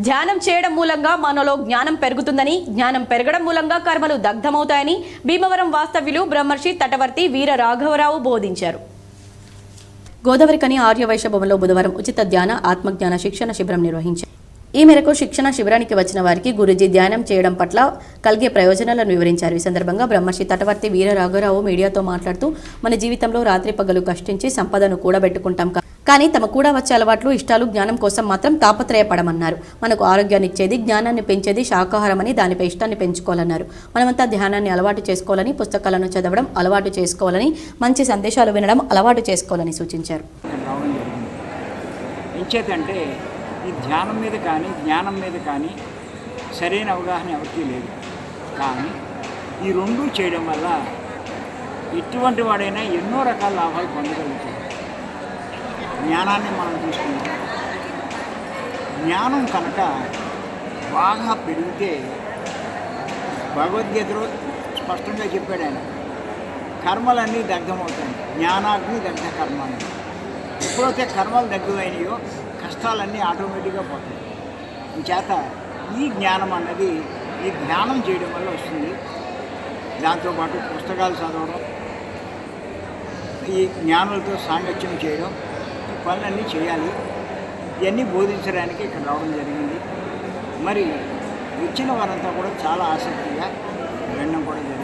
ధ్యానం చేయడం మూలంగా మనలో జ్ఞానం పెరుగుతుందని, జ్ఞానం పెరగడం మూలంగా కర్మలు దగ్ధమవుతాయని భీమవరం వాస్తవ్యులు బ్రహ్మర్షి తటవర్తి వీర రాఘవరావు బోధించారు. గోదావరికని ఆర్యవైశ్య భవన్లో బుధవారం ఉచిత ధ్యాన ఆత్మజ్ఞాన శిక్షణ శిబిరం నిర్వహించారు. ఈ మేరకు శిక్షణ శిబిరానికి వచ్చిన వారికి గురూజీ ధ్యానం చేయడం పట్ల కలిగే ప్రయోజనాలను వివరించారు. ఈ సందర్భంగా బ్రహ్మర్షి తటవర్తి వీర రాఘవరావు మీడియాతో మాట్లాడుతూ, మన జీవితంలో రాత్రి పగలు కష్టించి సంపదను కూడబెట్టుకుంటాం, కానీ తమ కూడా వచ్చే అలవాట్లు ఇష్టాలు జ్ఞానం కోసం మాత్రం తాపత్రయపడమన్నారు. మనకు ఆరోగ్యాన్ని ఇచ్చేది, జ్ఞానాన్ని పెంచేది శాకాహారమని, దానిపై ఇష్టాన్ని పెంచుకోవాలన్నారు. మనమంతా ధ్యానాన్ని అలవాటు చేసుకోవాలని, పుస్తకాలను చదవడం అలవాటు చేసుకోవాలని, మంచి సందేశాలు వినడం అలవాటు చేసుకోవాలని సూచించారు. ఎంచేతంటే ఈ ధ్యానం మీద కానీ జ్ఞానం మీద కానీ సరైన అవగాహన ఎవరికీ లేదు. కానీ ఈ రెండూ చేయడం వల్ల ఎటువంటి వాడైనా ఎన్నో రకాల లాభాలు పొందగలుగుతారు. జ్ఞానాన్ని మనం తీసుకుంటాం. జ్ఞానం కనుక బాగా పెరిగితే భగవద్గీతలో స్పష్టంగా చెప్పాడు ఆయన, కర్మలన్నీ దగ్ధమవుతాయి. జ్ఞానాగ్ని దగ్ధ కర్మాలు. ఎప్పుడైతే కర్మలు దగ్ధమైనయో కష్టాలన్నీ ఆటోమేటిక్గా పోతాయి. చేత ఈ జ్ఞానం అన్నది ఈ ధ్యానం చేయడం వల్ల వస్తుంది. దాంతోపాటు పుస్తకాలు చదవడం, ఈ జ్ఞానులతో సాంగత్యం చేయడం, ఈ పనులన్నీ చేయాలి. ఇవన్నీ బోధించడానికి ఇక్కడ రావడం జరిగింది. మరి వచ్చిన వారంతా కూడా చాలా ఆసక్తిగా వినడం కూడా జరిగింది.